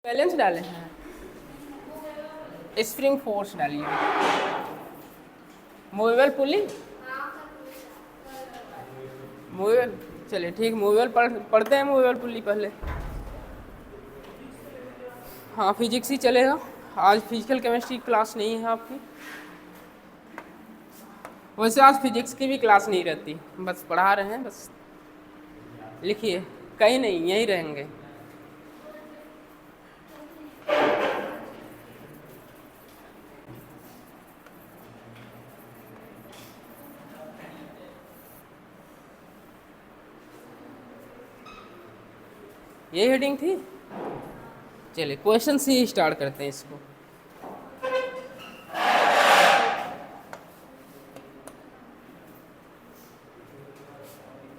Balance डाले हैं, spring force डालिए, मूवेबल पुली, मूवेबल, चलिए ठीक, मूवेबल पढ़ते हैं मूवेबल पुली पहले। हाँ फिजिक्स ही चलेगा, आज फिजिकल केमिस्ट्री क्लास नहीं है आपकी। वैसे आज फिजिक्स की भी क्लास नहीं रहती, बस पढ़ा रहे हैं बस। लिखिए, कहीं नहीं, यहीं रहेंगे। ये हेडिंग थी। चलिए क्वेश्चन से ही स्टार्ट करते हैं इसको।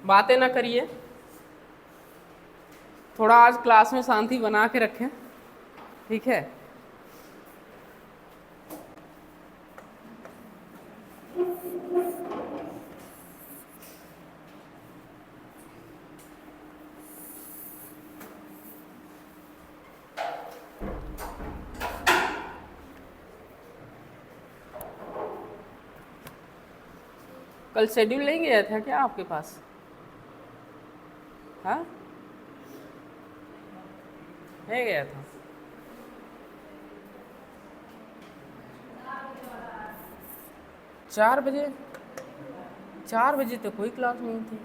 बातें ना करिए, थोड़ा आज क्लास में शांति बना के रखें, ठीक है। कल शेड्यूल नहीं गया था क्या आपके पास? हाँ, नहीं गया था। चार बजे, 4 बजे तो कोई क्लास नहीं थी।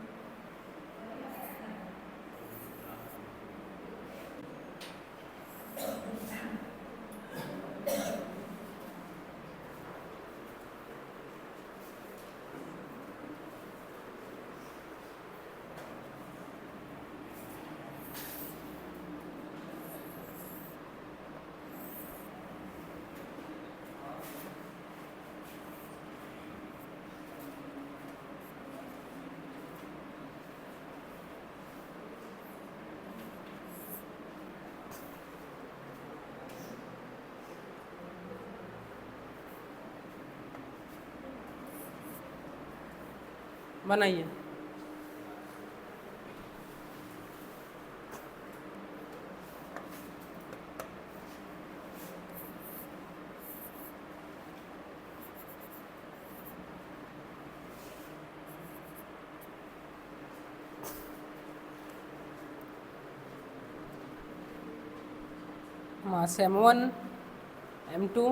बनाइए। मास M1 M2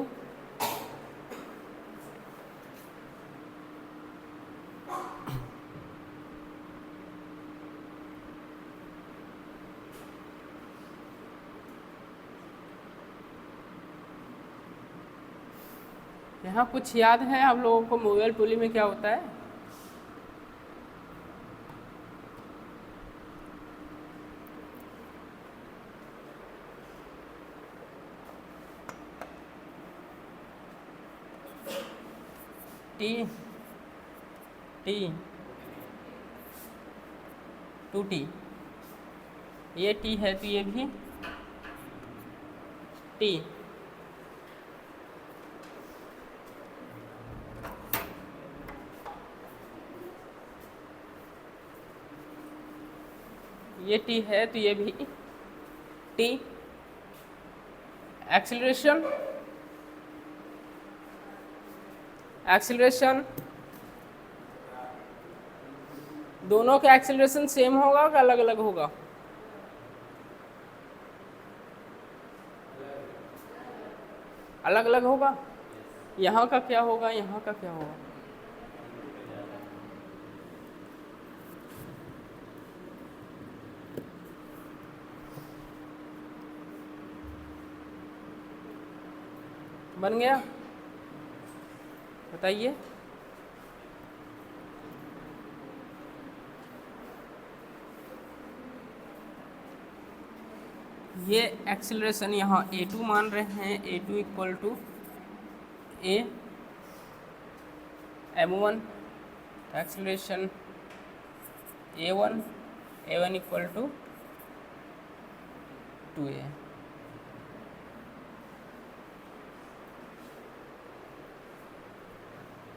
यहाँ कुछ याद है आप लोगों को मूवेबल पुली में क्या होता है? टी टी 2T, ये टी है तो ये भी टी, ये टी है तो ये भी टी। एक्सीलरेशन, एक्सीलरेशन दोनों का एक्सीलरेशन सेम होगा कि अलग अलग होगा? अलग अलग होगा। यहाँ का क्या होगा, यहाँ का क्या होगा? बन गया, बताइए। ये एक्सीलरेशन यहाँ A2 मान रहे हैं, A2 equal to A M1, acceleration A1, A1 equal to 2A।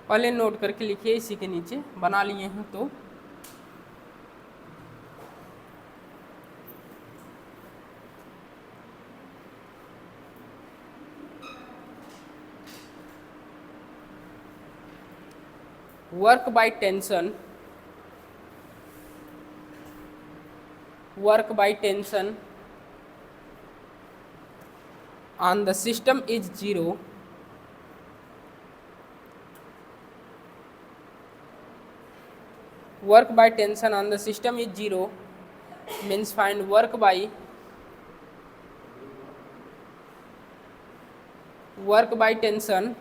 पहले नोट करके लिखिए, इसी के नीचे बना लिए हैं तो work by tension, work by tension on the system is 0, work by tension on the system is 0 means find work by tension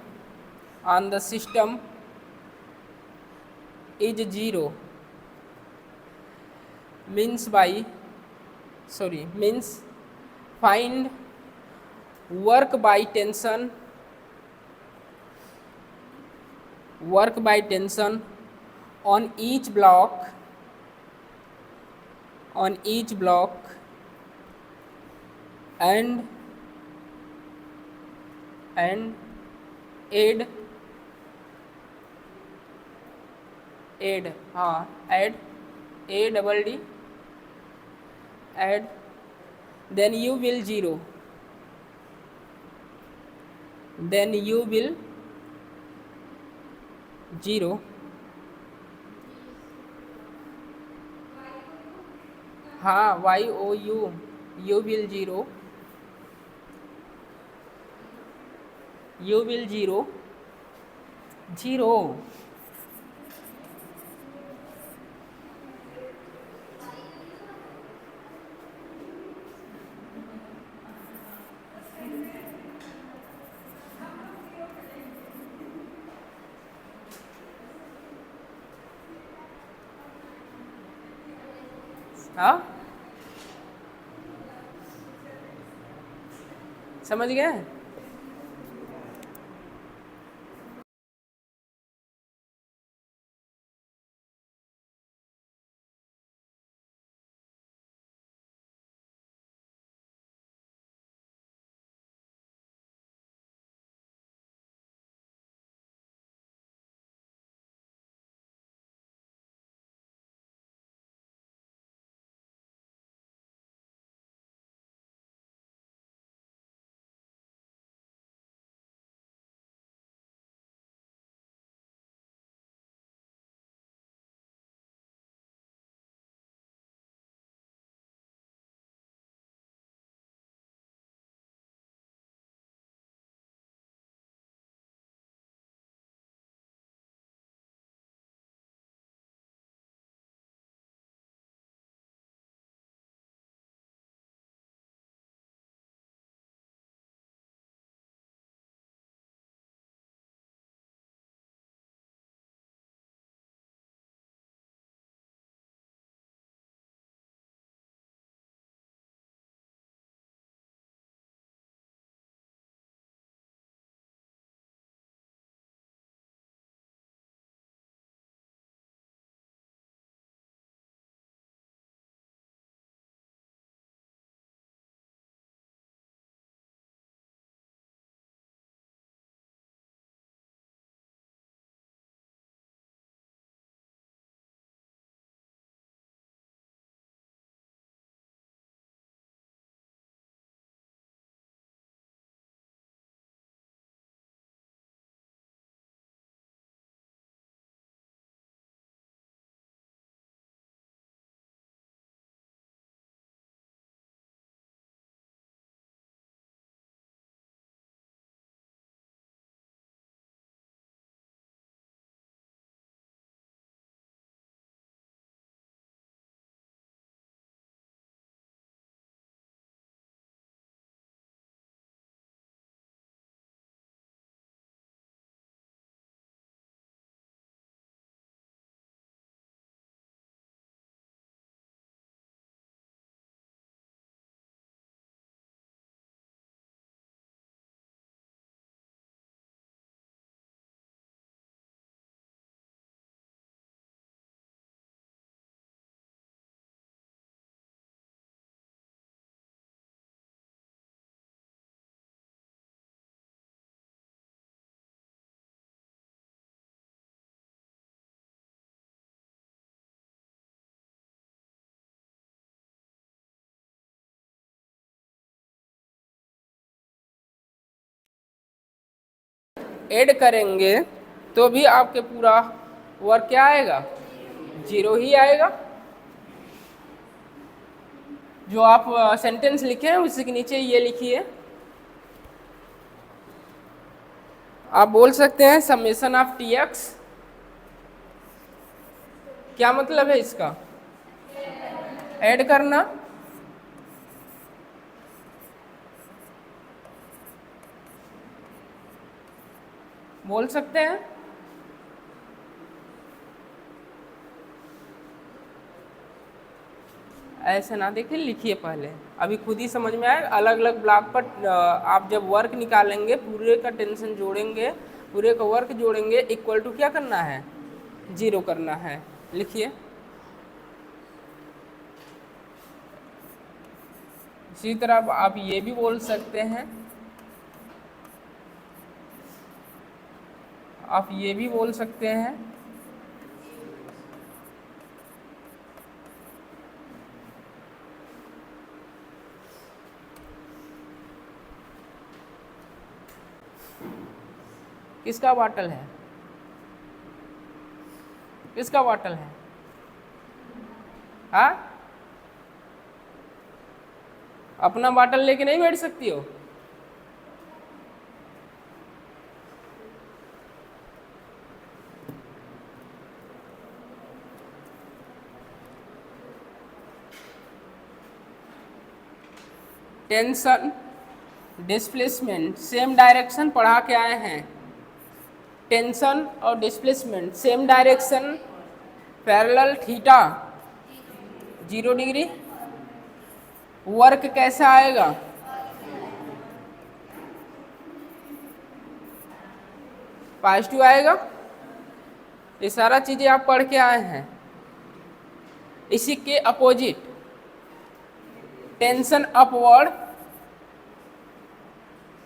on the system is 0 means find work by tension on each block and add add a double d add, then you will 0, then you will 0, हाँ YOU, you will 0, you will 0 0 हाँ समझ गए। Add करेंगे तो भी आपके पूरा work क्या आएगा, 0 ही आएगा। जो आप सेंटेंस लिखे हैं उसी के नीचे ये लिखिए। आप बोल सकते हैं समेशन ऑफ टी एक्स, क्या मतलब है इसका, ऐड करना। बोल सकते हैं। ऐसे ना देखिए, लिखिए पहले, अभी खुद ही समझ में आएगा। अलग अलग ब्लॉक पर आप जब वर्क निकालेंगे, पूरे का टेंशन जोड़ेंगे, पूरे का वर्क जोड़ेंगे, इक्वल टू क्या करना है, 0 करना है। लिखिए। इसी तरह आप ये भी बोल सकते हैं, आप ये भी बोल सकते हैं किसका बॉटल है, किसका बॉटल है, हाँ, अपना बॉटल लेके नहीं बैठ सकती हो। टेंशन, डिस्प्लेसमेंट, सेम डायरेक्शन पढ़ा के आए हैं। टेंशन और displacement same direction, parallel, theta 0 degree. Work कैसा आएगा, पॉजिटिव आएगा। ये सारा चीजें आप पढ़ के आए हैं। इसी के opposite tension upward,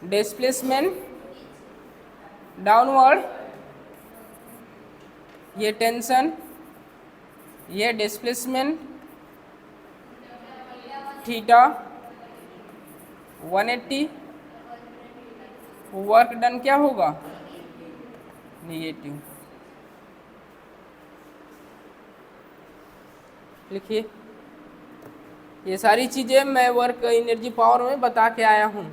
displacement downward. ये टेंशन, ये डिस्प्लेसमेंट, थीटा 180। वर्क डन क्या होगा, नेगेटिव। लिखिए। ये सारी चीजें मैं वर्क एनर्जी पावर में बता के आया हूं।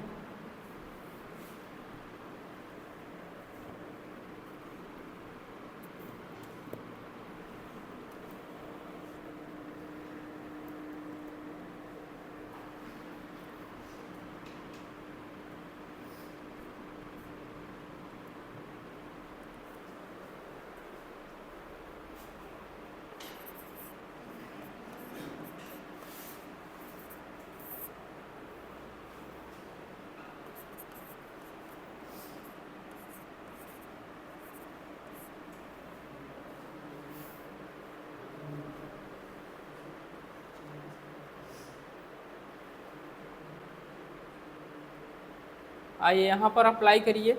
आइए यहाँ पर अप्लाई करिए।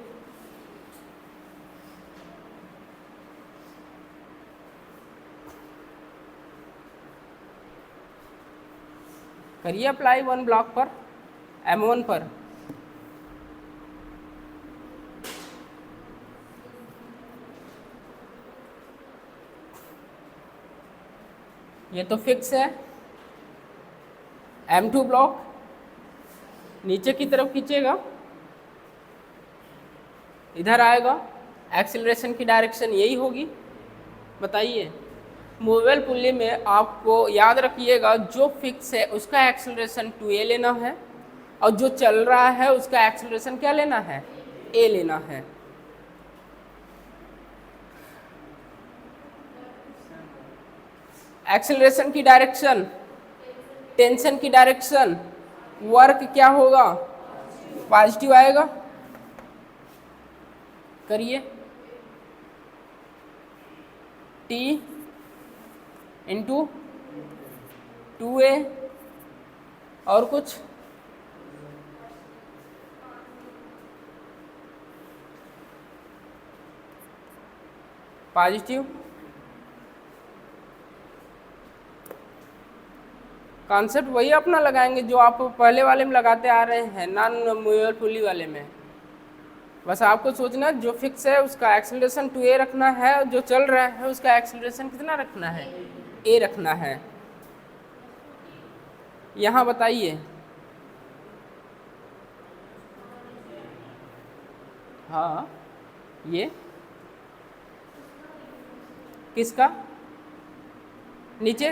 करिए अप्लाई 1 ब्लॉक पर, M1 पर। ये तो फिक्स है। M2 ब्लॉक नीचे की तरफ खींचेगा, इधर आएगा, एक्सेलरेशन की डायरेक्शन यही होगी। बताइए। मूवेबल पुल्ली में आपको याद रखिएगा, जो फिक्स है उसका एक्सेलरेशन 2a लेना है, और जो चल रहा है उसका एक्सेलरेशन क्या लेना है, a लेना है। एक्सेलरेशन की डायरेक्शन, टेंशन की डायरेक्शन, वर्क क्या होगा, पॉजिटिव आएगा। करिए। T इंटू 2a और कुछ, पॉजिटिव। कॉन्सेप्ट वही अपना लगाएंगे जो आप पहले वाले में लगाते आ रहे हैं, नॉन मूवेबल पुल्ली वाले में। बस आपको सोचना जो फिक्स है उसका एक्सेलरेशन 2a रखना है और जो चल रहा है उसका एक्सेलरेशन कितना रखना है, a रखना है। यहाँ बताइए, हाँ ये किसका, नीचे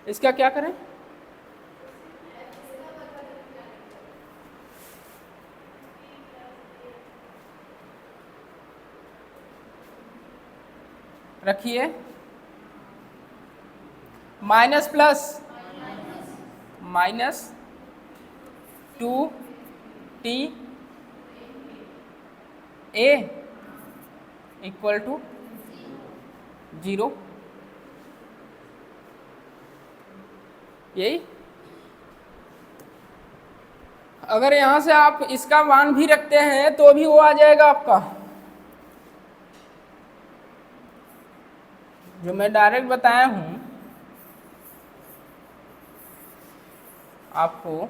इसका क्या करें, रखिए minus plus minus 2t a equal to 0, यही। अगर यहां से आप इसका मान भी रखते हैं तो भी वो आ जाएगा आपका, जो मैं डायरेक्ट बताया हूं आपको,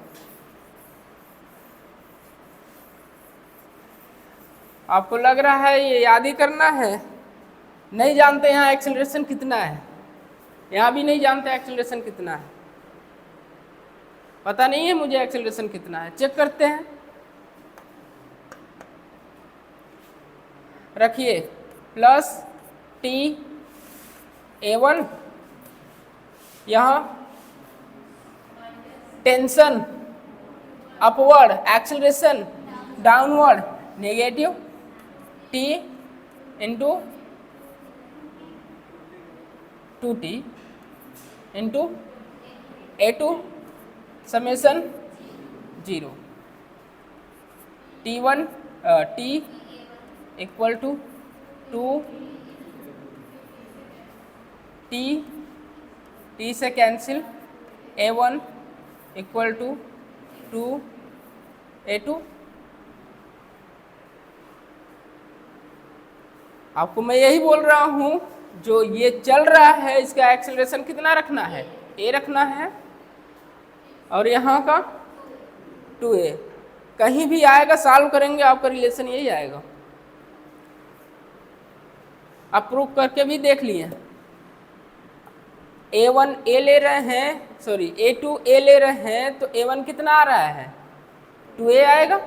आपको लग रहा है ये याद ही करना है, नहीं जानते यहाँ एक्सेलरेशन कितना है, यहाँ भी नहीं जानते एक्सेलरेशन कितना है, पता नहीं है मुझे एक्सेलरेशन कितना है, चेक करते हैं। रखिए प्लस टी a1, यहाँ tension upward, acceleration downward, negative t into 2t into a2 summation 0, t1 t equal to 2 t से cancel, a1 equal to 2 a2। आपको मैं यही बोल रहा हूं, जो ये चल रहा है इसका एक्सेलरेशन कितना रखना है, a रखना है, और यहाँ का 2a, कहीं भी आएगा सॉल्व करेंगे आपका रिलेशन यही आएगा। आप प्रूव करके भी देख लिए, a1 a ले रहे हैं, सॉरी a2 a ले रहे हैं, तो a1 कितना आ रहा है, 2a आएगा।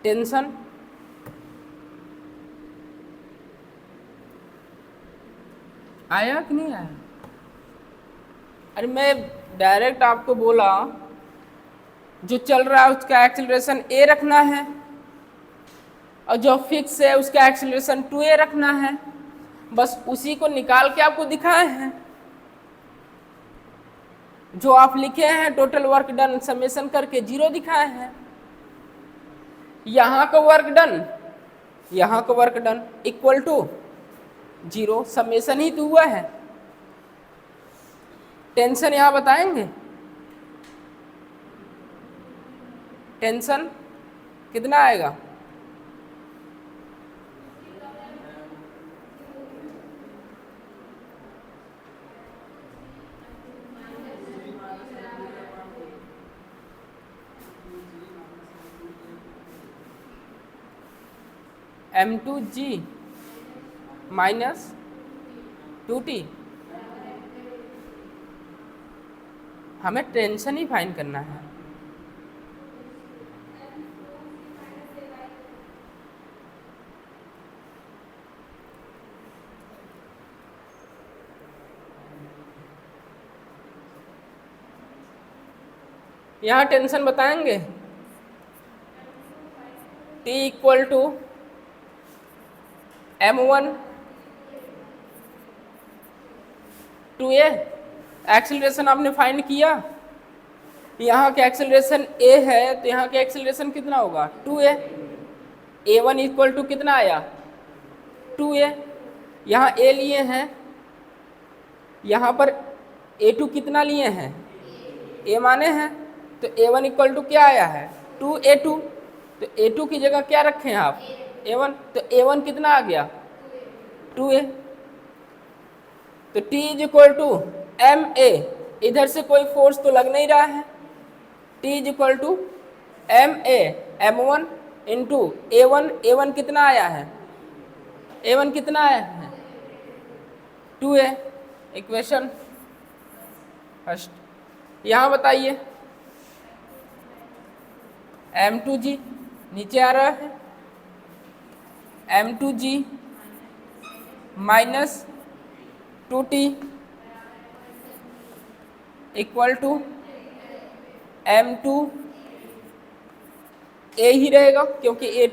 टेंशन आया कि नहीं आया, अरे मैं डायरेक्ट आपको बोला जो चल रहा है उसका एक्सेलरेशन a रखना है, और जो फिक्स है उसका एक्सेलरेशन 2a रखना है, बस उसी को निकाल के आपको दिखाए हैं। जो आप लिखे हैं टोटल वर्क डन समेसन करके 0 दिखाए हैं, यहाँ का वर्क डन, यहाँ का work done equal to 0, summation ही तो हुआ है। टेंशन यहाँ बताएंगे, टेंशन कितना आएगा, m2g माइनस 2t, हमें टेंशन ही फाइंड करना है। यहाँ टेंशन बताएंगे, t equal to m1 2a, acceleration आपने फाइंड किया, यहाँ का एक्सेलरेशन a है तो यहाँ का एक्सेलरेशन कितना होगा 2a। a1 इक्वल टू कितना आया 2a। यहाँ a लिए हैं, यहाँ पर a2 कितना लिए हैं a माने हैं, तो a1 इक्वल टू क्या आया है 2a2। तो a2 की जगह क्या रखे हैं आप a1, तो a1 कितना आ गया 2a। तो T is equal to M A, इधर से कोई फोर्स तो लग नहीं रहा है, T is equal to M A m1 into a1। a1 कितना आया है a1 कितना आया है 2a। Equation first. यहाँ बताइए m2g नीचे आ रहा है, m2g minus 2t equal to m2 a ही रहेगा, क्योंकि a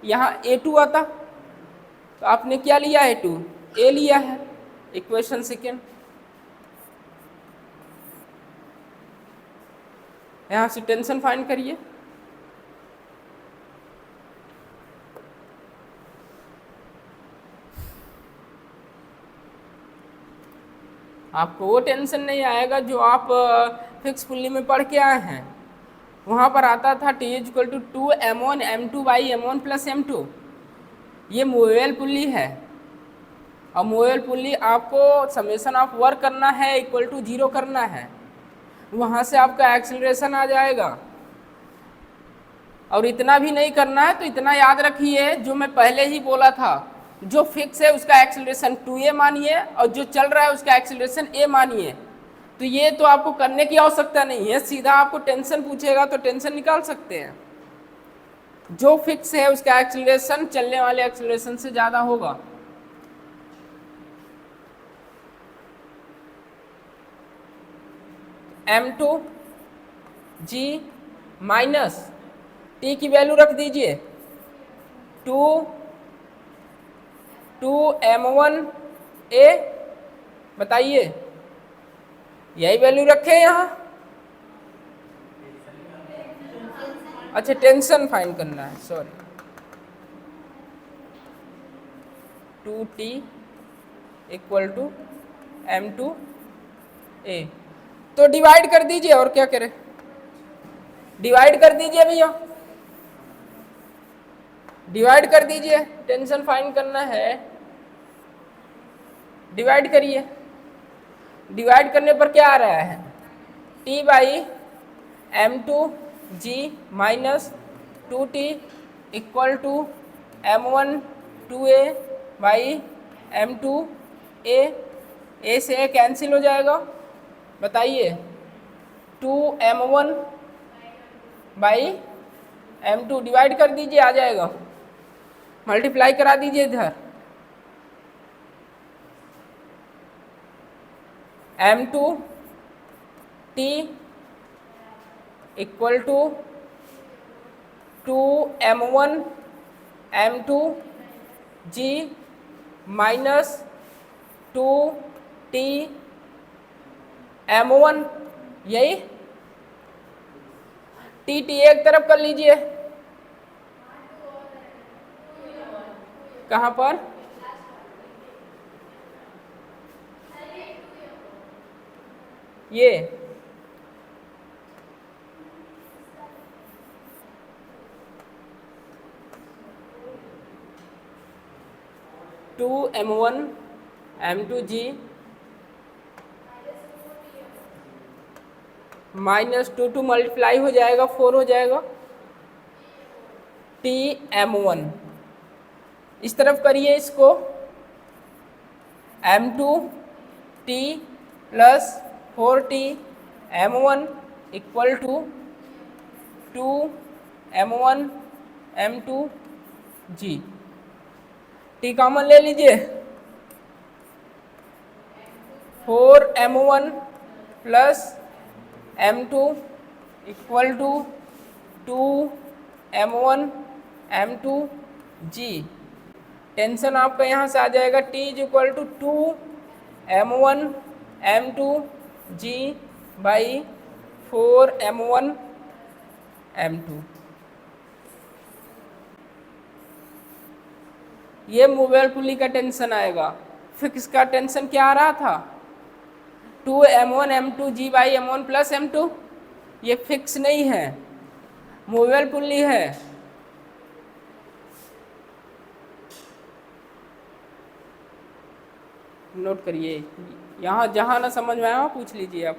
यहाँ a2 आता तो आपने क्या लिया है a लिया है। Equation second. यहाँ से टेंशन फाइंड करिए। आपको वो टेंशन नहीं आएगा जो आप फिक्स पुल्ली में पढ़ के आए हैं। वहाँ पर आता था T equal to 2m1 m2 by m1 plus m2। ये मूवेबल पुल्ली है और मूवेबल पुल्ली आपको समेशन ऑफ वर्क करना है इक्वल टू 0 करना है, वहाँ से आपका एक्सेलरेशन आ जाएगा। और इतना भी नहीं करना है, तो इतना याद रखिए जो मैं पहले ही बोला था, जो फिक्स है उसका एक्सेलरेशन 2a मानिए और जो चल रहा है उसका एक्सेलरेशन a मानिए। तो ये तो आपको करने की आवश्यकता नहीं है, सीधा आपको टेंशन पूछेगा तो टेंशन निकाल सकते हैं। जो फिक्स है उसका एक्सेलरेशन चलने वाले एक्सेलरेशन से ज़्यादा होगा। m2g माइनस t की वैल्यू रख दीजिए 2m1a। बताइए यही वैल्यू रखे यहाँ। अच्छा टेंशन फाइंड करना है, sorry. 2t equal to m2a। तो डिवाइड कर दीजिए, और क्या करें, डिवाइड कर दीजिए भैया, डिवाइड कर दीजिए। टेंशन फाइंड करना है, डिवाइड करिए। डिवाइड करने पर क्या आ रहा है t by m2g minus 2t equal to m1 2a by m2a। a से a कैंसिल हो जाएगा। बताइए 2m1 बाई m2 डिवाइड कर दीजिए, आ जाएगा। मल्टीप्लाई करा दीजिए इधर, m2t equal to 2m1 m2g minus 2t m1। यही टी एक तरफ कर लीजिए। कहाँ पर ये 2m1 m2g माइनस 2 मल्टीप्लाई हो जाएगा 4 हो जाएगा tm1। इस तरफ करिए इसको m2t plus 4t m1 equal to 2m1 m2g। t common ले लीजिए, 4m1 plus m2 equal to 2m1 m2g। Tension आपका यहाँ से आ जाएगा t is equal to 2m1 m2g by 4m1m2। ये मूवेबल पुली का टेंशन आएगा। फिक्स का टेंशन क्या आ रहा था, 2m1m2g/m1+m2। ये फिक्स नहीं है, मूवेबल पुली है। नोट करिए, यहाँ जहाँ ना समझ में आया पूछ लीजिए आप।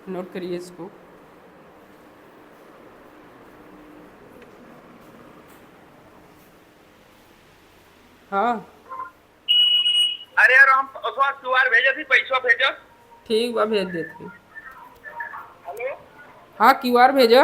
नोट करिए इसको। हाँ अरे यार हम उसका क्यूआर भेजे थी, पैसा भेजो। ठीक बा, भेज देते। हेलो, हाँ क्यूआर भेजो।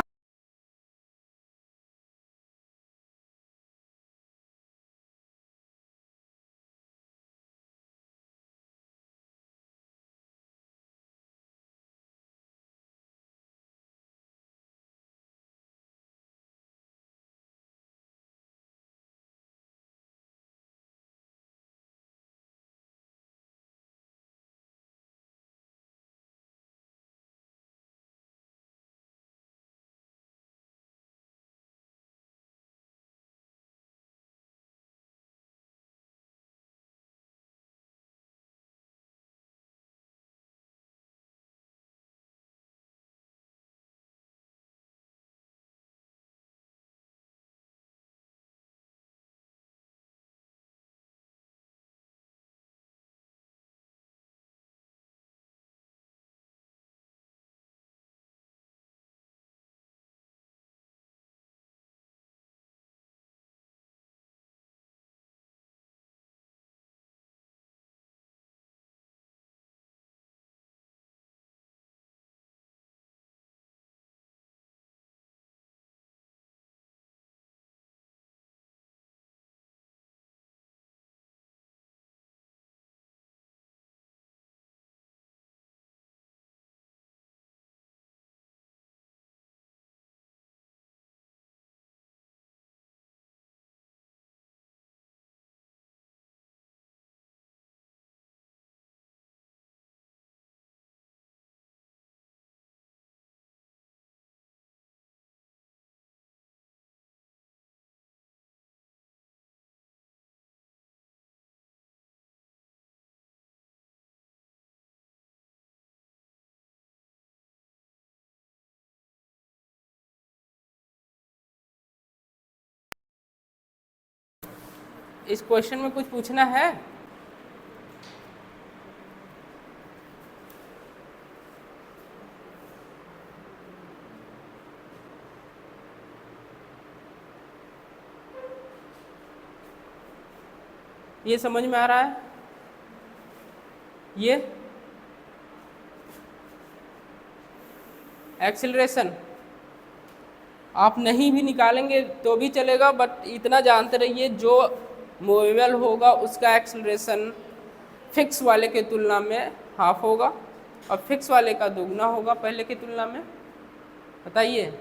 इस क्वेश्चन में कुछ पूछना है? ये समझ में आ रहा है? ये एक्सेलरेशन आप नहीं भी निकालेंगे तो भी चलेगा, बट इतना जानते रहिए जो मूवेबल होगा उसका एक्सेलरेशन फिक्स वाले के तुलना में हाफ होगा और फिक्स वाले का दोगुना होगा पहले की तुलना में। बताइए,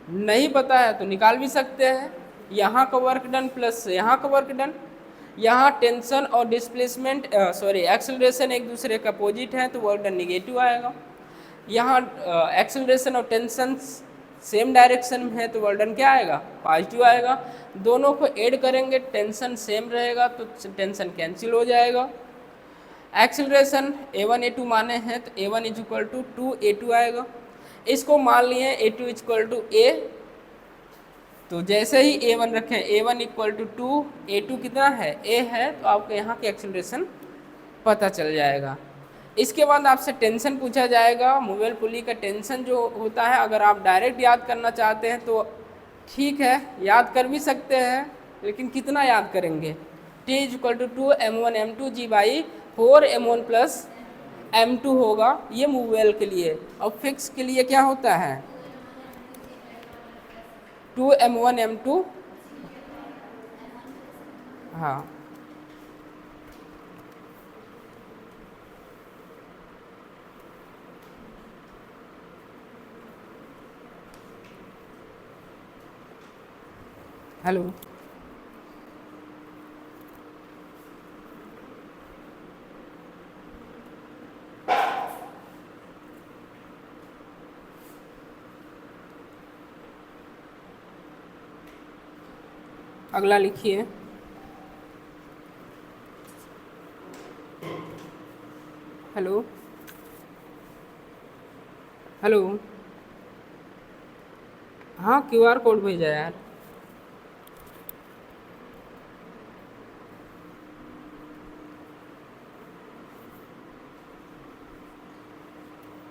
नहीं पता है तो निकाल भी सकते हैं। यहाँ का वर्क डन प्लस यहाँ का वर्क डन, यहाँ टेंशन और डिस्प्लेसमेंट एक्सेलरेशन एक दूसरे का अपोजिट है तो वर्क डन निगेटिव आएगा। यहाँ एक्सेलरेशन और टेंशन सेम डायरेक्शन में है तो वर्क डन क्या आएगा, पॉजिटिव आएगा। दोनों को ऐड करेंगे, टेंशन सेम रहेगा तो टेंशन कैंसिल हो जाएगा। एक्सेलरेशन a1 a2 माने हैं तो a1 = 2 a2 आएगा। इसको मान लिए a2 = a, तो जैसे ही a1 रखें a1 = 2 a2 कितना है, a है, तो आपको यहाँ की एक्सेलरेशन पता चल जाएगा। इसके बाद आपसे टेंशन पूछा जाएगा। मूवेबल पुली का टेंशन जो होता है, अगर आप डायरेक्ट याद करना चाहते हैं तो ठीक है, याद कर भी सकते हैं, लेकिन कितना याद करेंगे। T = 2m1m2g/4m1+m2 होगा, ये मूवेबल के लिए। और फिक्स के लिए क्या होता है, 2m1m2 हाँ, हेलो। अगला लिखिए। Hello, hello. हाँ, क्यूआर कोड भेजा यार।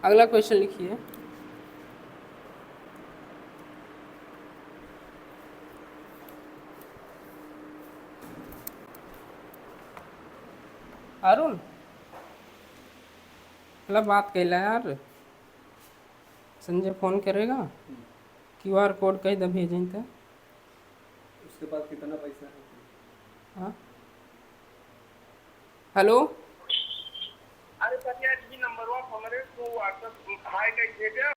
अगला क्वेश्चन लिखिए। अरुण, मतलब बात कैला यार, संजय फोन करेगा, क्यूआर कोड कहीं द भेजें तो। उसके पास कितना पैसा है? हाँ, हेलो। अरे सर यार ये नंबर वा हमारे को व्हाट्सएप हाय कहीं भेजा।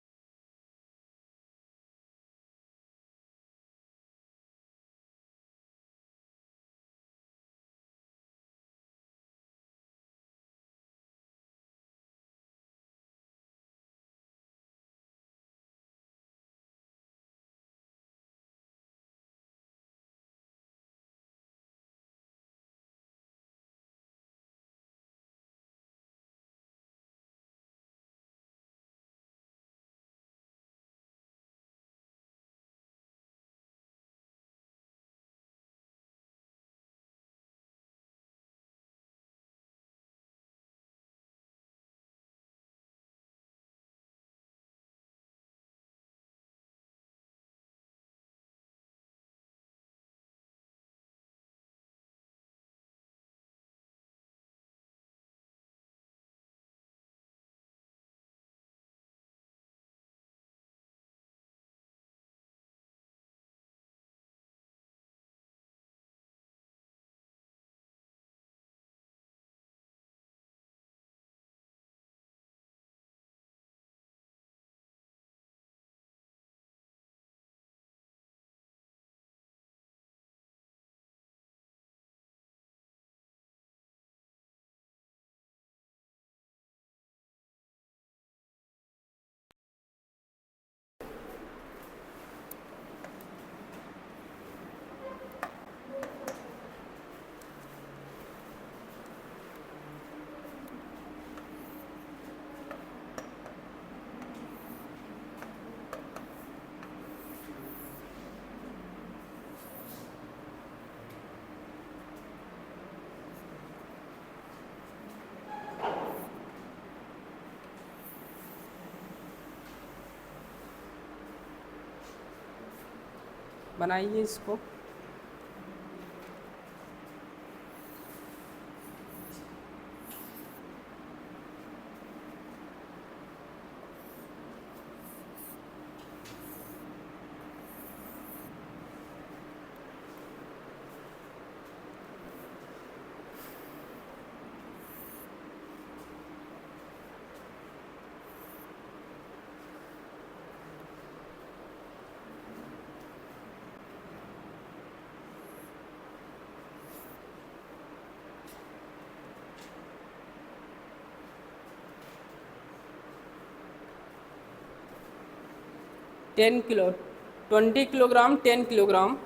बनाइए इसको। Ten kilo 20 kilogram 10 kilogram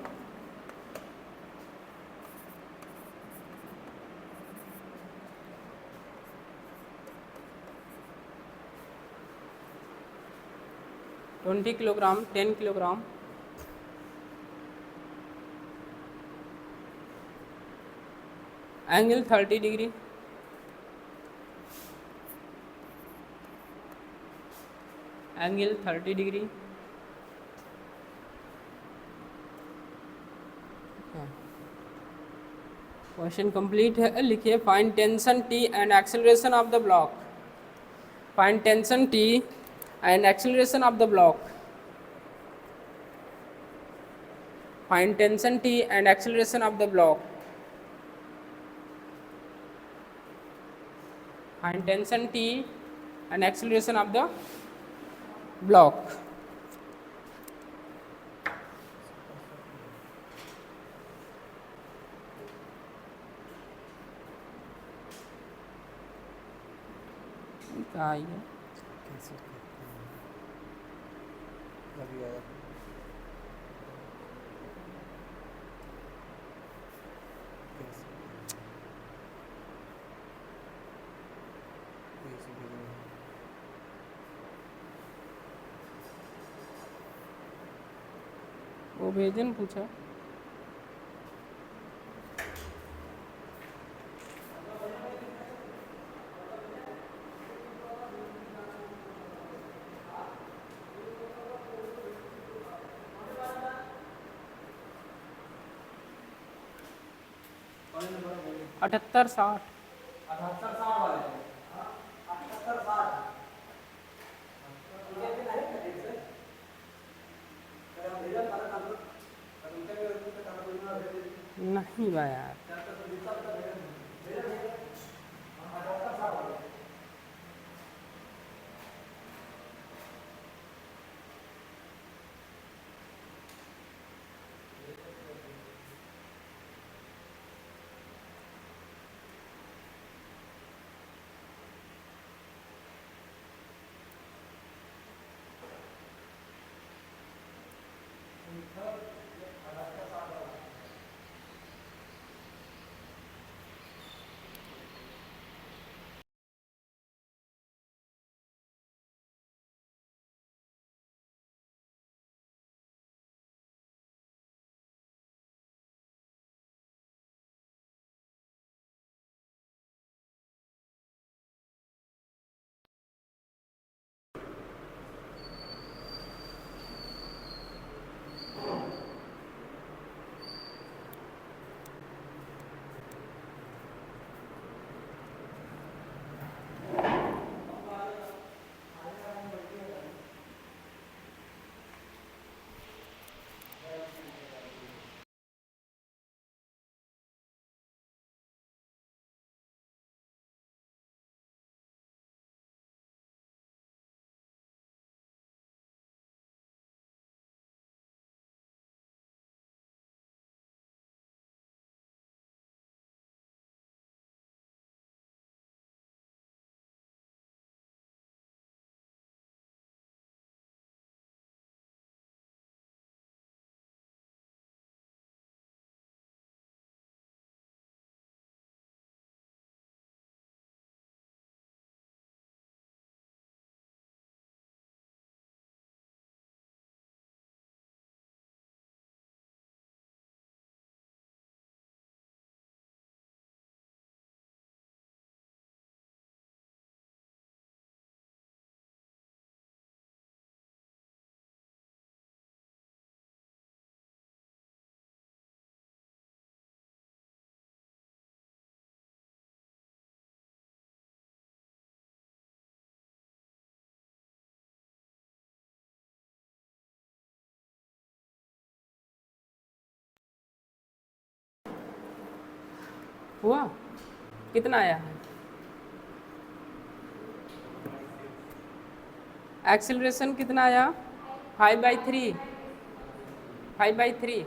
20 kilogram 10 kilogram angle 30 degree, angle 30 degree. Question complete है। लिखिए find tension T and acceleration of the block. Find tension T and acceleration of the block. Find tension T and acceleration of the block. and tension T and acceleration of the block. आइए कैसे करते हैं? अभी आया। कैसे? कैसे भेजना है? वो भेजन पूछा। कौन नंबर बोले? 7860। 7860 वाले हैं। हाँ, 7860। ये भी नहीं करेंगे सर। अगर हम भेजा सारा काम तो उनका भी उनका काम तो ना भेज दीजिए। नहीं बा यार, क्या तो दूसरा बता भेजा भेजा। हाँ, 7860 वाले। हुआ कितना आया है? एक्सेलरेशन कितना आया? 5/3। 5/3।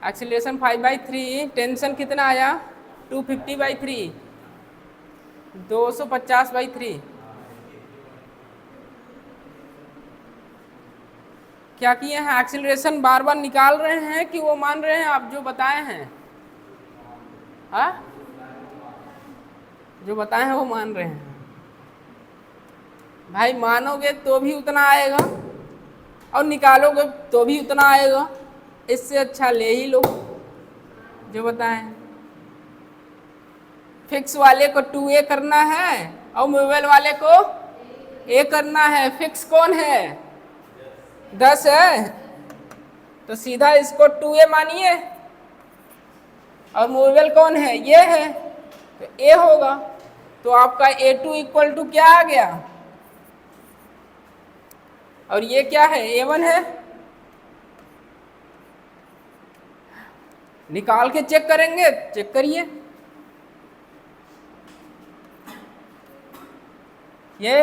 एक्सेलरेशन 5/3। टेंशन कितना आया? 250/3। 250/3। क्या किए हैं? एक्सेलरेशन बार बार निकाल रहे हैं कि वो मान रहे हैं आप जो बताए हैं? हाँ, जो बताए हैं वो मान रहे हैं। भाई मानोगे तो भी उतना आएगा और निकालोगे तो भी उतना आएगा। इससे अच्छा ले ही लो जो बताए। फिक्स वाले को 2a करना है और मूवेबल वाले को a करना है। फिक्स कौन है? 10 है, तो सीधा इसको 2a मानिए। और मूवेबल कौन है? ये है, तो a होगा। तो आपका a2 इक्वल टू क्या आ गया? और ये क्या है? a1 है। निकाल के चेक करेंगे, चेक करिए। ये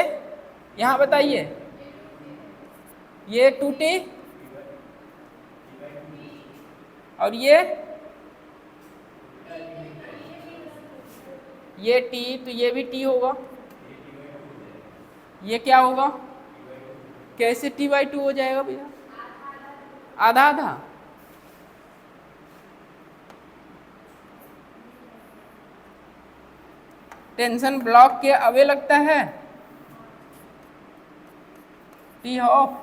यहां बताइए, ये 2t और ये t, तो ये भी t होगा। ये क्या होगा? कैसे t/2 हो जाएगा भैया? आधा आधा। टेंशन ब्लॉक के अवे लगता है टी ऑफ,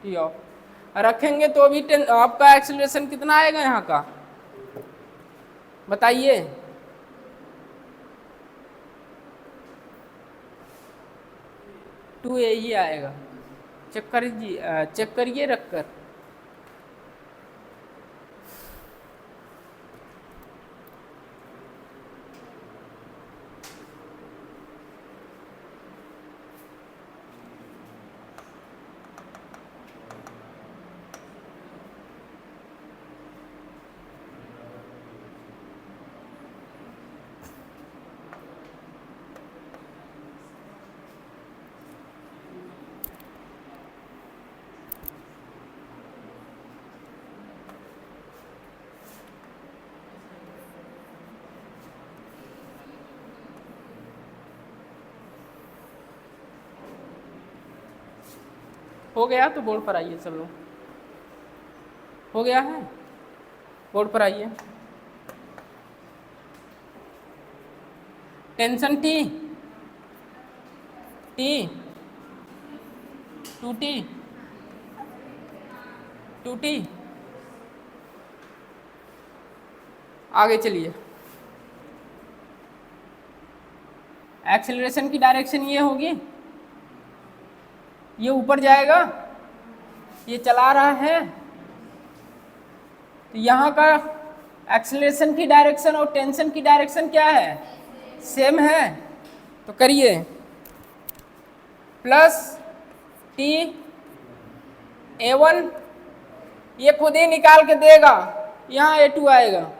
टी ऑफ रखेंगे तो भी आपका एक्सीलरेशन कितना आएगा यहाँ का बताइए? टू ए ही आएगा। चेक करिए रखकर। हो गया तो बोर्ड पर आइए सब लोग। हो गया है, बोर्ड पर आइए। टेंशन टी 2t आगे चलिए। एक्सेलरेशन की डायरेक्शन ये होगी, ये ऊपर जाएगा, ये चला रहा है, तो यहाँ का एक्सेलरेशन की डायरेक्शन और टेंशन की डायरेक्शन क्या है? सेम है। तो करिए प्लस टी A1, ये खुद ही निकाल के देगा, यहाँ A2 आएगा,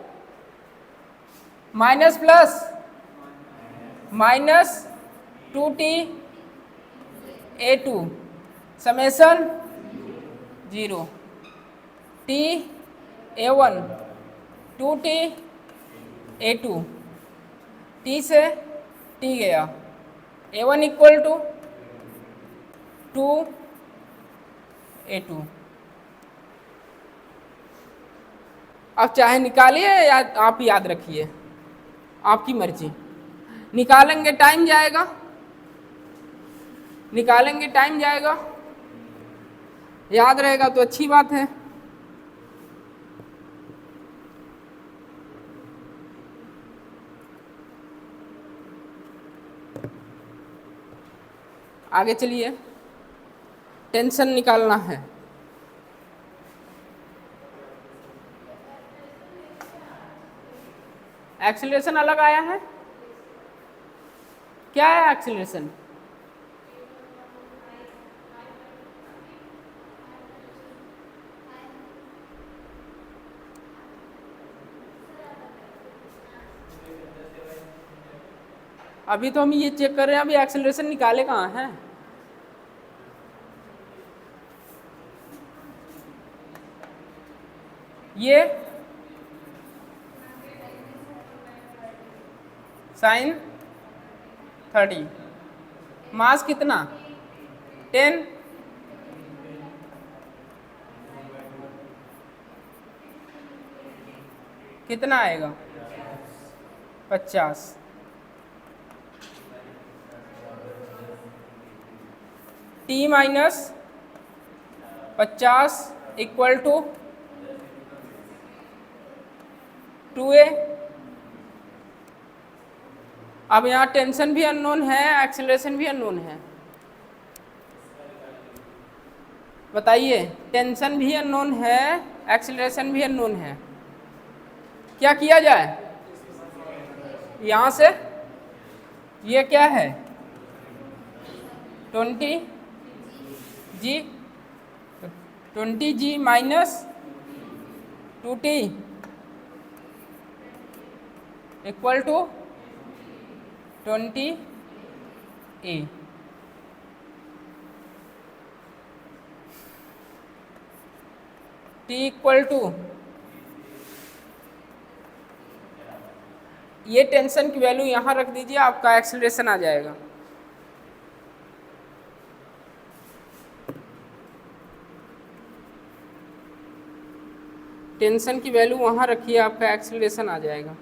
minus plus minus 2t A2 summation 0 t A1 2t A2, t से t गया, A1 इक्वल टू 2 A2। अब चाहे निकालिए या आप याद रखिए, आपकी मर्जी। निकालेंगे टाइम जाएगा, निकालेंगे टाइम जाएगा, याद रहेगा तो अच्छी बात है। आगे चलिए, टेंशन निकालना है। एक्सीलरेशन अलग आया है, क्या है एक्सीलरेशन? अभी तो हम ये चेक कर रहे हैं, अभी एक्सेलरेशन निकाले कहाँ हैं? ये sin 30, मास कितना? 10, कितना आएगा? 50। t minus 50 equal to 2a। अब यहाँ टेंशन भी अननोन है, एक्सेलरेशन भी अननोन है। बताइए, टेंशन भी अननोन है, एक्सेलरेशन भी अननोन है, क्या किया जाए? यहाँ से ये क्या है? 20 g, 20g minus 2t equal to 20a। t equal to, ये टेंशन की वैल्यू यहाँ रख दीजिए, आपका एक्सेलरेशन आ जाएगा। टेंशन की वैल्यू वहाँ रखिए, आपका एक्सेलरेशन आ जाएगा।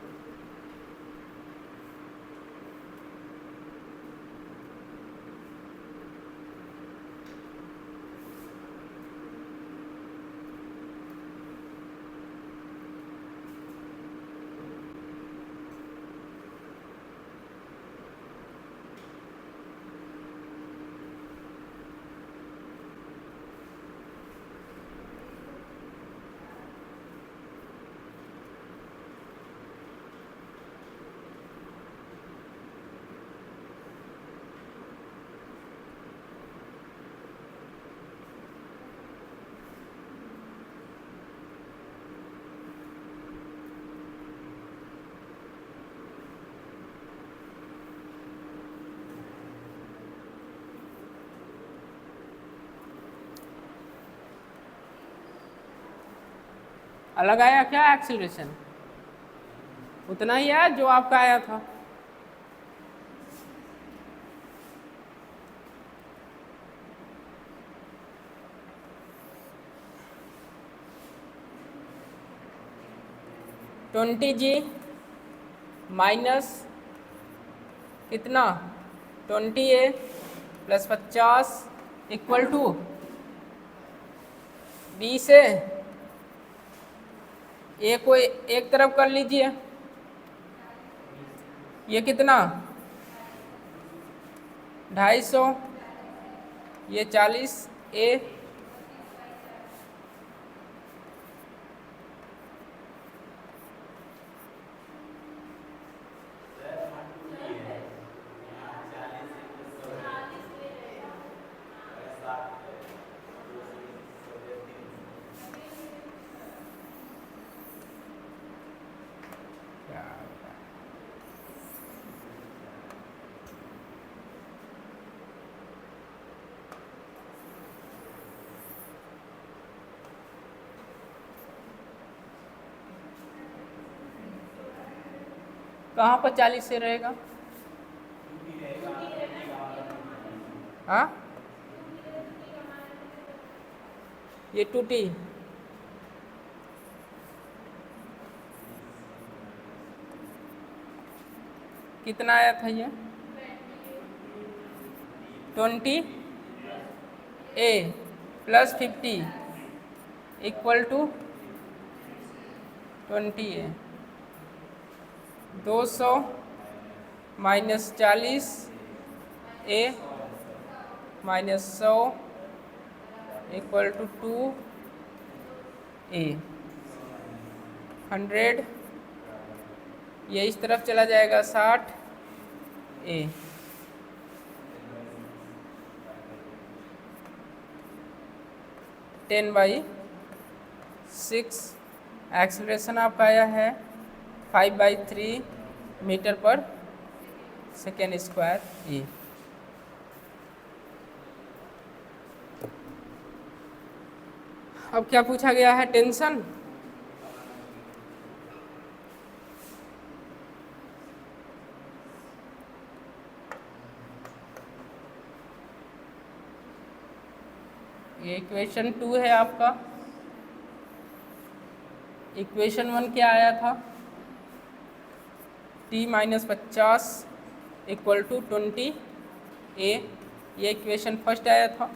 अलग आया क्या एक्सेलरेशन? उतना ही आया जो आपका आया था। ट्वेंटी जी माइनस कितना 20a प्लस 50 इक्वल टू 20 है। ए को एक तरफ कर लीजिए, ये कितना 250, ये 40a कहाँ पर 40 से रहेगा? हाँ, ये 2t कितना आया था ये 20a plus 50 equal to 20a। 200 minus 40a minus 100 equal to 2a। 100 ये इस तरफ चला जाएगा 60a। टेन बाई 6 एक्सेलरेशन आपका आया है 5/3 मीटर पर सेकेंड स्क्वायर ई। अब क्या पूछा गया है? टेंशन। ये इक्वेशन 2 है आपका। इक्वेशन 1 क्या आया था? t minus 50 equal to 20a। ये इक्वेशन फर्स्ट आया था।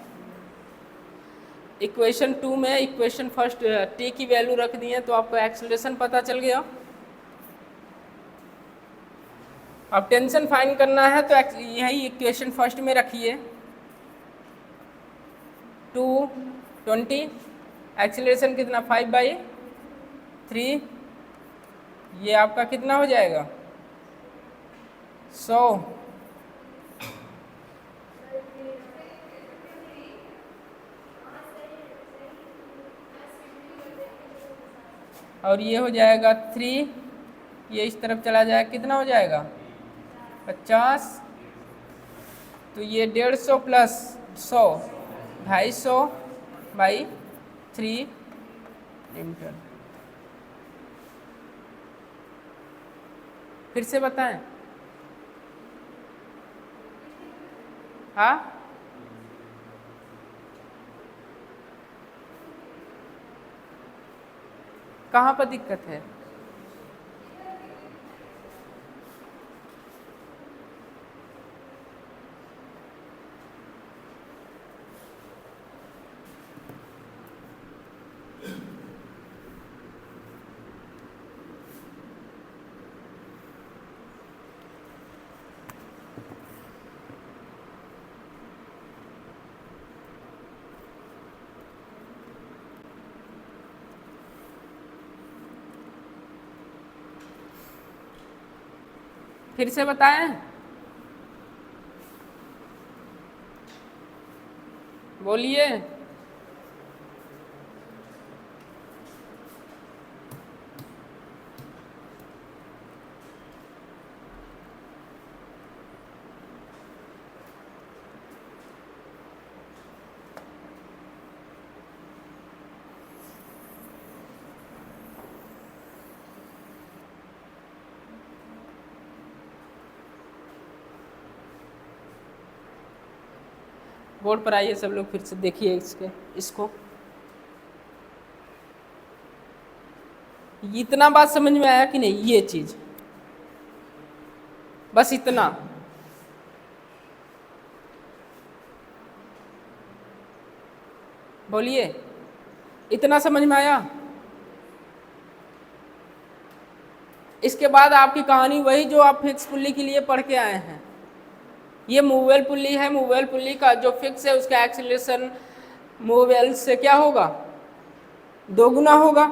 इक्वेशन 2 में इक्वेशन फर्स्ट t की वैल्यू रख दी है तो आपको एक्सेलरेशन पता चल गया। अब टेंशन फाइंड करना है तो यही इक्वेशन फर्स्ट में रखिए 220 एक्सेलरेशन कितना 5/3। ये आपका कितना हो जाएगा 100। और ये हो जाएगा 3, ये इस तरफ चला जाएगा, कितना हो जाएगा 50, तो ये 150 प्लस 100 250 बाई 3 न्यूटन। फिर से बताएं। हाँ, कहाँ पर दिक्कत है? फिर से बताएं, बोलिए। बोर्ड पर आइए सब लोग, फिर से देखिए इसको। इतना बात समझ में आया कि नहीं? ये चीज बस इतना। बोलिए, इतना समझ में आया? इसके बाद आपकी कहानी वही जो आप फिक्स पुल्ली के लिए पढ़ के आए हैं। ये मूवेबल पुल्ली है, मूवेबल पुल्ली का जो फिक्स है उसका एक्सीलरेशन मूवेबल से क्या होगा? 2 गुना होगा।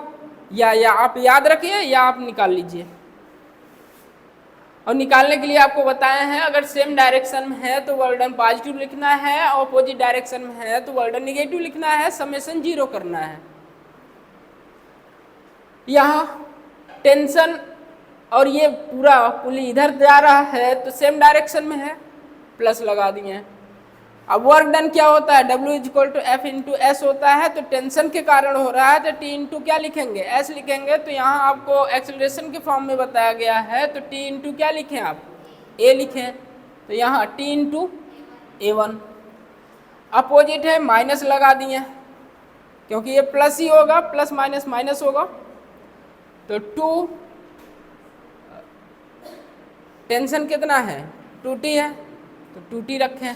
या आप याद रखिए या आप निकाल लीजिए। और निकालने के लिए आपको बताए हैं, अगर सेम डायरेक्शन में है तो वर्डन पॉजिटिव लिखना है, ऑपोजिट डायरेक्शन में है तो वर्डन निगेटिव लिखना है, समेशन 0 करना है। यहाँ टेंशन और ये पूरा पुली इधर जा रहा है तो सेम डायरेक्शन में है, प्लस लगा दिए। अब वर्क डन क्या होता है? W = F × S होता है, तो टेंशन के कारण हो रहा है तो T × क्या लिखेंगे? S लिखेंगे। तो यहाँ आपको एक्सेलरेशन के फॉर्म में बताया गया है, तो T × क्या लिखें आप? A लिखें। तो यहाँ T × A1। अपोजिट है, माइनस लगा दिए क्योंकि ये प्लस ही होगा, प्लस माइनस माइनस होगा। तो 2 टेंशन कितना है? 2T है, तो 2T रखें।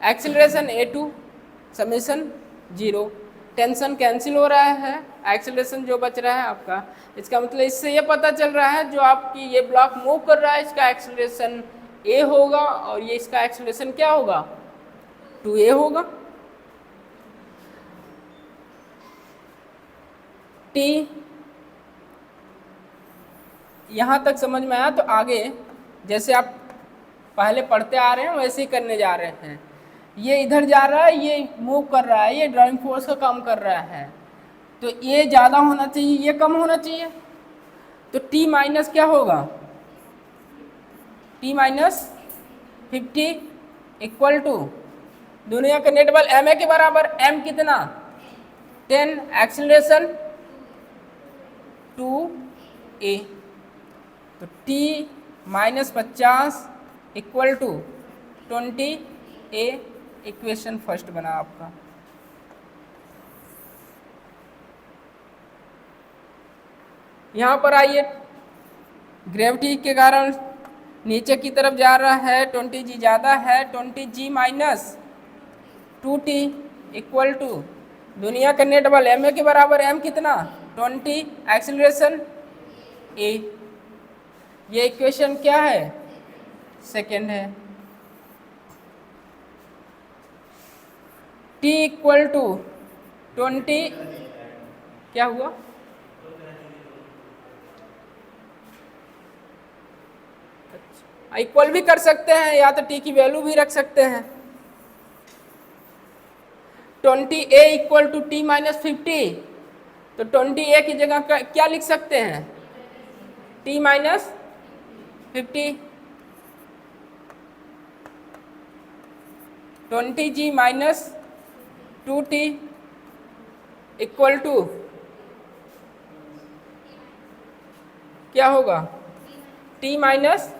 Acceleration A2 summation 0, tension cancel हो रहा है, एक्सेलरेशन जो बच रहा है आपका। इसका मतलब इससे ये पता चल रहा है जो आपकी ये ब्लॉक मूव कर रहा है इसका एक्सेलरेशन A होगा और ये इसका एक्सेलरेशन क्या होगा? 2A होगा। T यहाँ तक समझ में आया? तो आगे जैसे आप पहले पढ़ते आ रहे हैं वैसे ही करने जा रहे हैं। ये इधर जा रहा है, ये मूव कर रहा है, ये ड्राइविंग फोर्स का काम कर रहा है, तो ये ज़्यादा होना चाहिए, ये कम होना चाहिए। तो T माइनस क्या होगा? T माइनस 50 = दुनिया का नेट बल ma के बराबर। m कितना? 10, एक्सेलरेशन 2a। तो T minus 50 = 20a। Equation first बना आपका। यहाँ पर आइए, ग्रेविटी के कारण नीचे की तरफ जा रहा है, 20g ज़्यादा है, 20g माइनस 2t = दुनिया का नेट बल ma के बराबर। m कितना? 20, एक्सेलरेशन a। ये इक्वेशन क्या है? सेकेंड है। T = 20 क्या हुआ? अच्छा, इक्वल भी कर सकते हैं या तो T की वैल्यू भी रख सकते हैं। 20a = T - 50, तो 20A की जगह क्या लिख सकते हैं, T minus 50, 20G minus 2T equal to क्या होगा, T माइनस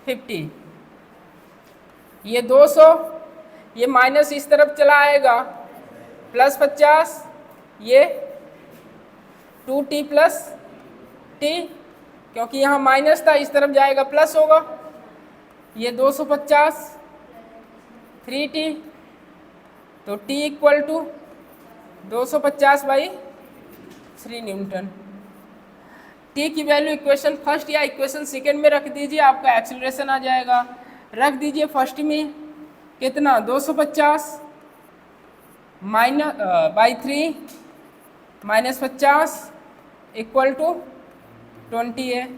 50। ये 200, ये माइनस इस तरफ चला आएगा, प्लस 50, ये 2T प्लस T, क्योंकि यहाँ माइनस था इस तरफ जाएगा प्लस होगा, ये 250 3T, तो T equal to 250/3 newton. T की वैल्यू इक्वेशन फर्स्ट या इक्वेशन सेकेंड में रख दीजिए, आपका एक्सीलरेशन आ जाएगा। रख दीजिए फर्स्ट में कितना, 250 बाई 3 माइनस 50 इक्वल टू 20 है।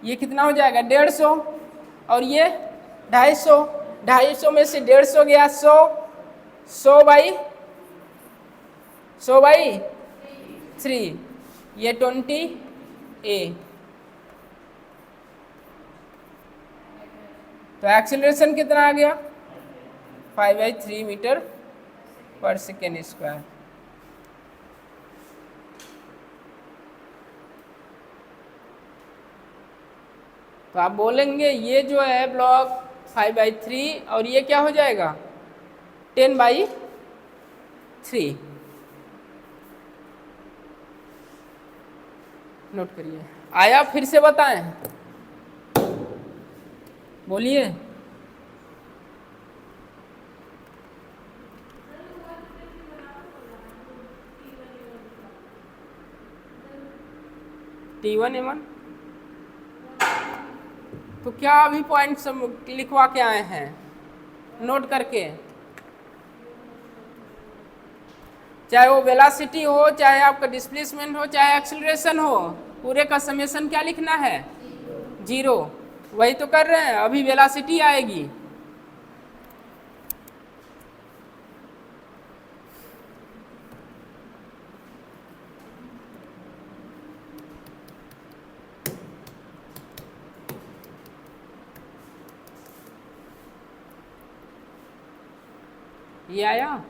ये कितना हो जाएगा, 150, और ये 250, 250 में से 150 गया 100, 100/3, ये 20A। तो एक्सीलरेशन कितना आ गया, 5/3 मीटर पर सेकेंड स्क्वायर। तो आप बोलेंगे ये जो है ब्लॉक 5/3 और ये क्या हो जाएगा 10/3। नोट करिए, आया, फिर से बताएं, बोलिए। T1 M1, तो क्या अभी पॉइंट लिखवा के आए हैं नोट करके, चाहे वो वेलोसिटी हो, चाहे आपका डिस्प्लेसमेंट हो, चाहे एक्सीलरेशन हो, पूरे का समेशन क्या लिखना है, 0। वही तो कर रहे हैं, अभी वेलोसिटी आएगी, ये आया।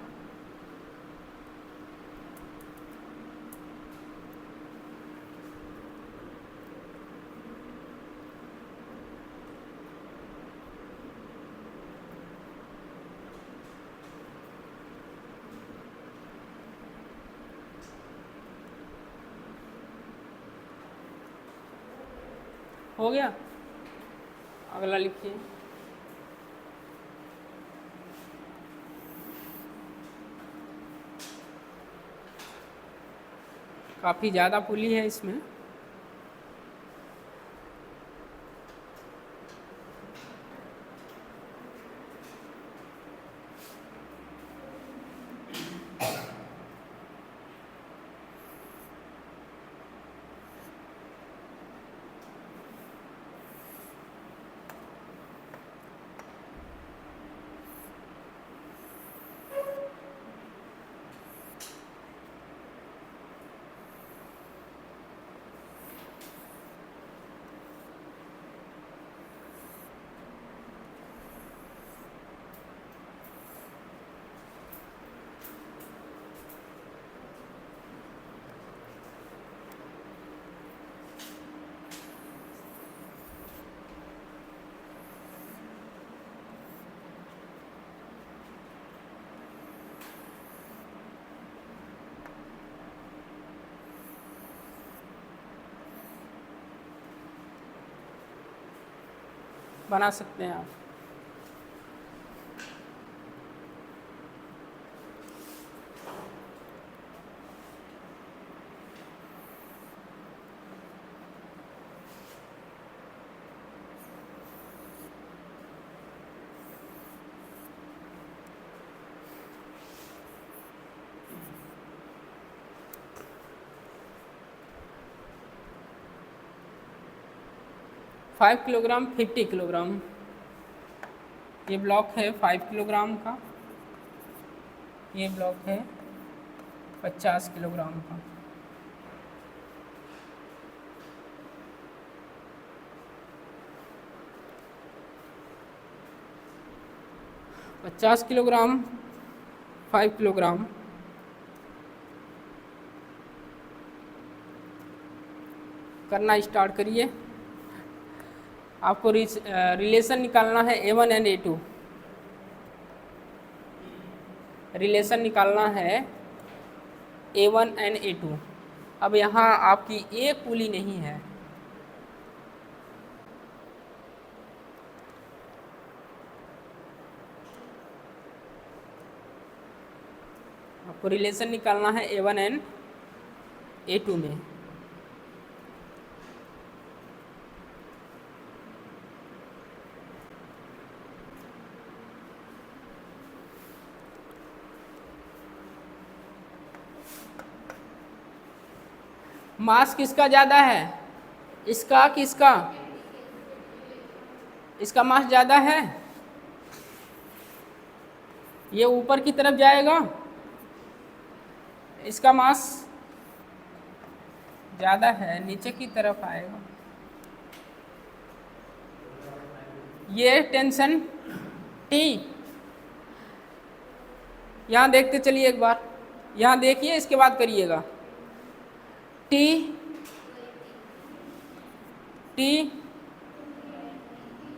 हो गया, अगला लिखिए। काफ़ी ज़्यादा पुली है इसमें। बना सकते हैं आप। फाइव किलोग्राम 50 किलोग्राम, ये ब्लॉक है 5 किलोग्राम का, ये ब्लॉक है 50 किलोग्राम का। पचास किलोग्राम 5 किलोग्राम करना स्टार्ट करिए। आपको रिलेशन निकालना है A1 एंड A2। रिलेशन निकालना है A1 एंड A2। अब यहाँ आपकी एक पुली नहीं है, आपको रिलेशन निकालना है A1 एंड A2 में। मास किसका ज़्यादा है, इसका कि इसका? इसका मास ज़्यादा है, ये ऊपर की तरफ जाएगा, इसका मास ज़्यादा है, नीचे की तरफ आएगा। ये टेंशन T, यहाँ देखते चलिए एक बार, यहाँ देखिए इसके बाद करिएगा। T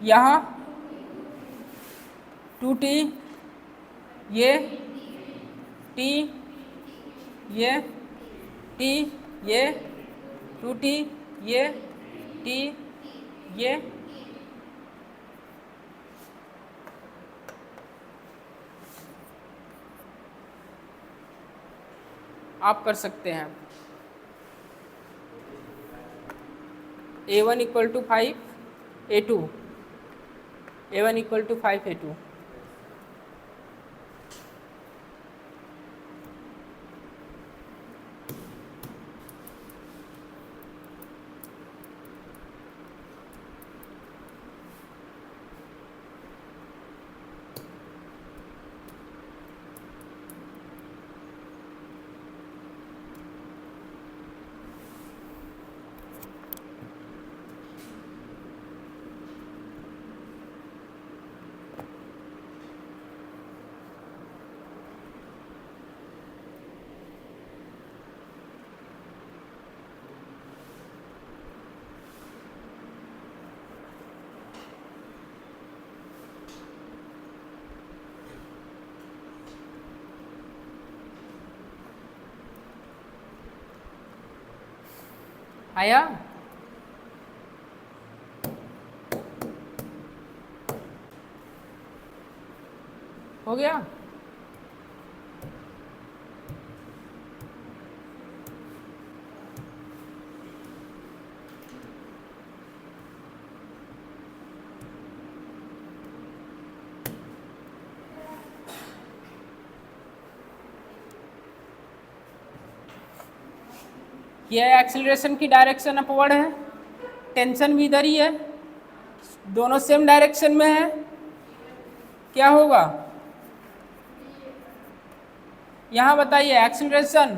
यहाँ 2T, ये T, ये T, ये 2T, ये T, ये आप कर सकते हैं। A1 equal to 5 A2, A1 equal to 5 A2। आया? हो गया? ये एक्सीलरेशन की डायरेक्शन अपवर्ड है, टेंशन भी इधर ही है, दोनों सेम डायरेक्शन में है। क्या होगा यहाँ बताइए? एक्सीलरेशन,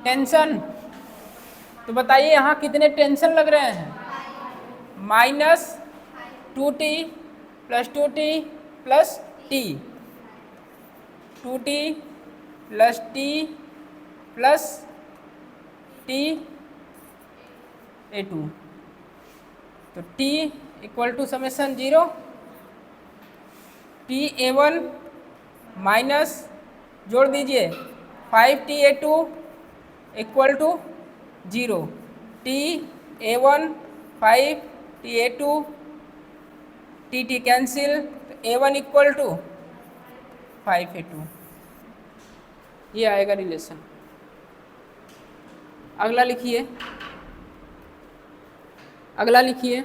टेंशन, तो बताइए यहाँ कितने टेंशन लग रहे हैं? -2T + 2T + T, 2T + T + T A2। तो T equal to summation 0 T A1 minus जोड़ दीजिए 5T A2 equal to 0। T A1 5T A2 T cancel, तो A1 इक्वल टू 5 A2, ये आएगा रिलेशन। अगला लिखिए, अगला लिखिए।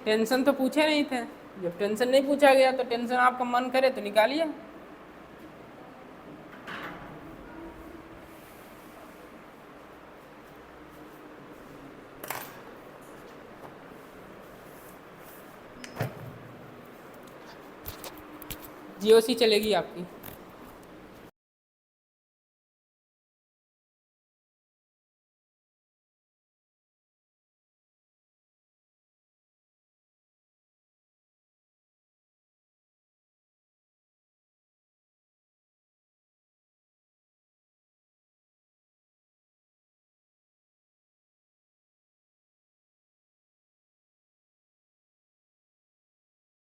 टेंशन तो पूछे नहीं थे, जब टेंशन नहीं पूछा गया तो टेंशन आपका मन करे तो निकालिए। GOC चलेगी आपकी।